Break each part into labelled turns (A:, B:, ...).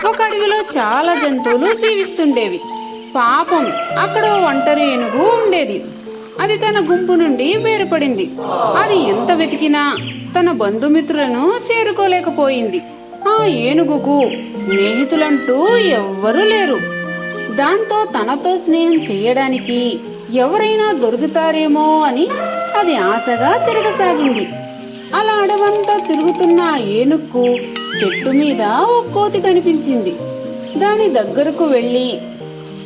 A: ఒక అడవిలో చాలా జంతువులు జీవిస్తుండేవి. పాపం అక్కడ ఓ ఒంటరి ఏనుగు ఉండేది. అది తన గుంపు నుండి వేరుపడింది. అది ఎంత వెతికినా తన బంధుమిత్రులను చేరుకోలేకపోయింది. ఆ ఏనుగుకు స్నేహితులంటూ ఎవ్వరూ లేరు. దాంతో తనతో స్నేహం చెయ్యడానికి ఎవరైనా దొరుకుతారేమో అని అది ఆశగా తిరగసాగింది. అలా అడవంతా తిరుగుతున్న ఆ ఏనుగుకు చెట్టు మీద ఓ కోతి కనిపించింది. దాని దగ్గరకు వెళ్ళి,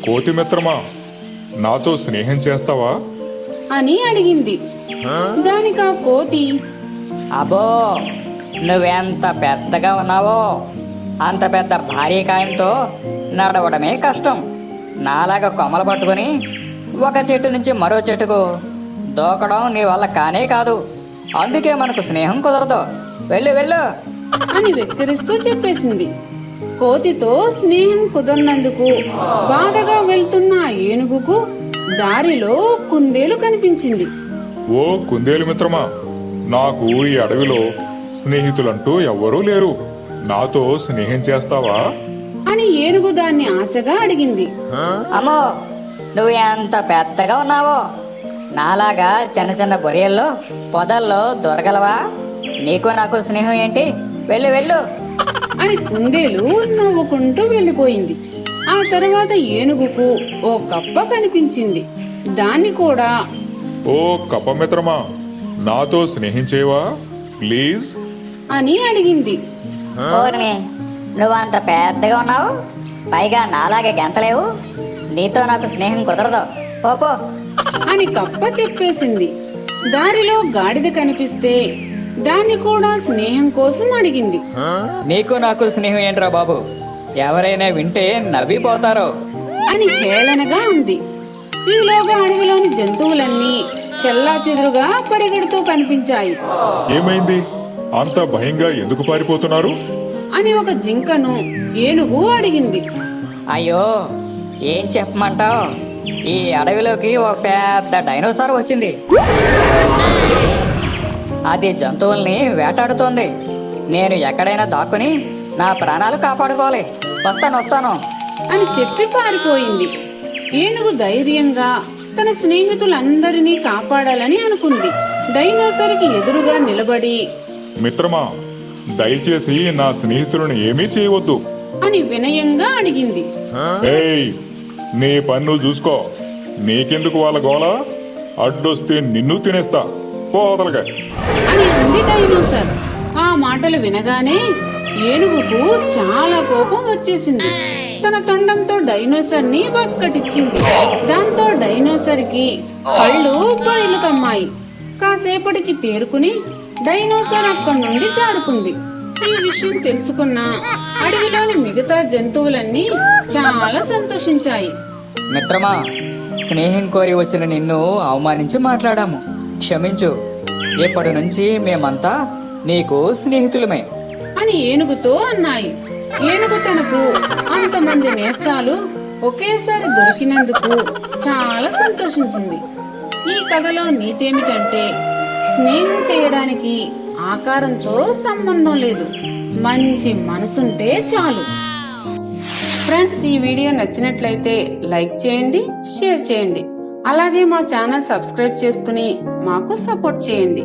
B: కోతి మిత్రమా, నాతో స్నేహం చేస్తావా
A: అని అడిగింది. దానికి ఆ కోతి,
C: అబ్బో, నువ్వెంత పెద్దగా ఉన్నావో, అంత పెద్ద భారీ కాయంతో నడవడమే కష్టం. నాలాగా కొమ్మలు పట్టుకుని ఒక చెట్టు నుంచి మరో చెట్టుకు దూకడం నీ వల్ల కానే కాదు. అందుకే మనకు స్నేహం కుదరదు. వెళ్ళు వెళ్ళు
A: అని వెక్కిరిస్తూ చెప్పేసింది. కోతితో స్నేహం కుదరనందుకు బాధగా వెళ్తున్న ఆ ఏనుగుకు దారిలో కుందేలు కనిపించింది.
B: ఓ కుందేలు మిత్రమా, నాకు ఈ అడవిలో స్నేహితులంటూ ఎవ్వరూ లేరు. నాతో స్నేహం చేస్తావా
A: అని ఏనుగు దాన్ని ఆశగా అడిగింది.
C: అమ్మో, నువ్వు ఎంత పెద్దగా ఉన్నావో, నాలాగా చిన్న చిన్న బొరియల్లో పొదల్లో దొరగలవా? నీకు నాకు స్నేహం ఏంటి? వెళ్ళు వెళ్ళు
A: అని కుందేలు నవ్వుకుంటూ వెళ్ళిపోయింది. ఆ తర్వాత ఏనుగుకు ఓ కప్ప కనిపించింది. దాన్ని కూడా,
B: ఓ కప్ప మిత్రమా, నాతో స్నేహం చేయవా ప్లీజ్
A: అని అడిగింది.
C: ఓర్ని, నువ్వు అంత పెద్దగా ఉన్నావు, పైగా నాలాగే గెంతలేవు. నీతో నాకు స్నేహం కుదరదు, పో.
A: అని కప్ప చెప్పేసింది. దారిలో గాడిద కనిపిస్తే దాన్ని కూడా స్నేహం కోసం అడిగింది.
C: నీకు నాకు స్నేహం ఏంట్రా బాబు, ఎవరైనా వింటే నవ్విపోతారు
A: అని హేళనగా అంది. ఈలోగా అడవిలోని జంతువులన్నీ చెల్లాచెదురుగా పరిగెడుతూ కనిపించాయి.
B: ఏమైంది, అంత భయంగా ఎందుకు పారిపోతున్నారు
A: అని ఒక జింకను ఏనుగు అడిగింది.
C: అయ్యో, ఏం చెప్పమంటావు, ఈ అడవిలోకి ఒక పెద్ద డైనోసార్ వచ్చింది. అది జంతువుల్ని వేటాడుతోంది. నేను ఎక్కడైనా దాక్కుని నా ప్రాణాలు కాపాడుకోవాలి. వస్తాను
A: అని చెప్పి పారిపోయింది. ఏనుగు ధైర్యంగా తన స్నేహితులందరినీ కాపాడాలని అనుకుంది. డైనోసర్కి ఎదురుగా నిలబడి,
B: మిత్రమా, దయచేసి నా స్నేహితులను ఏమీ చేయవద్దు
A: అని వినయంగా అడిగింది.
B: ఏయ్, నీ పన్ను చూసుకో, నీకెందుకు వాళ్ళ గోల, అడ్డొస్తే నిన్ను తినేస్తా, పోదలగా
A: అని అంది డైనోసర్. ఆ మాటలు వినగానే ఏనుగుకు చాలా కోపం వచ్చేసింది. తన తొండంతో డైనోసర్ ని పక్కటిచ్చింది. దాంతో డైనోసర్ కి కళ్ళు బయలు కమ్మాయి. కాసేపటికి తేరుకుని డైనోసర్ అక్కడి నుండి జారుకుంది. ఈ విషయం తెలుసుకున్న అడవిలోని మిగతా జంతువులన్నీ చాలా సంతోషించాయి.
C: మిత్రమా, స్నేహం కోరి వచ్చిన నిన్ను అవమానించి మాట్లాడాము, క్షమించు. ఇప్పటి నుంచి మేమంతా నీకు స్నేహితులమే
A: అని ఏనుగుతో అన్నాయి. ఏనుగు తనకు అంతమంది నేస్తాలు ఒకేసారి దొరికినందుకు చాలా సంతోషించింది. ఈ కథలో నీతేమిటంటే, స్నేహం చేయడానికి ఆకారంతో సంబంధం లేదు, మంచి మనసుంటే చాలు. ఫ్రెండ్స్, ఈ వీడియో నచ్చినట్లయితే లైక్ చేయండి, షేర్ చేయండి. అలాగే మా ఛానల్ సబ్స్క్రైబ్ చేసుకుని మాకు సపోర్ట్ చేయండి.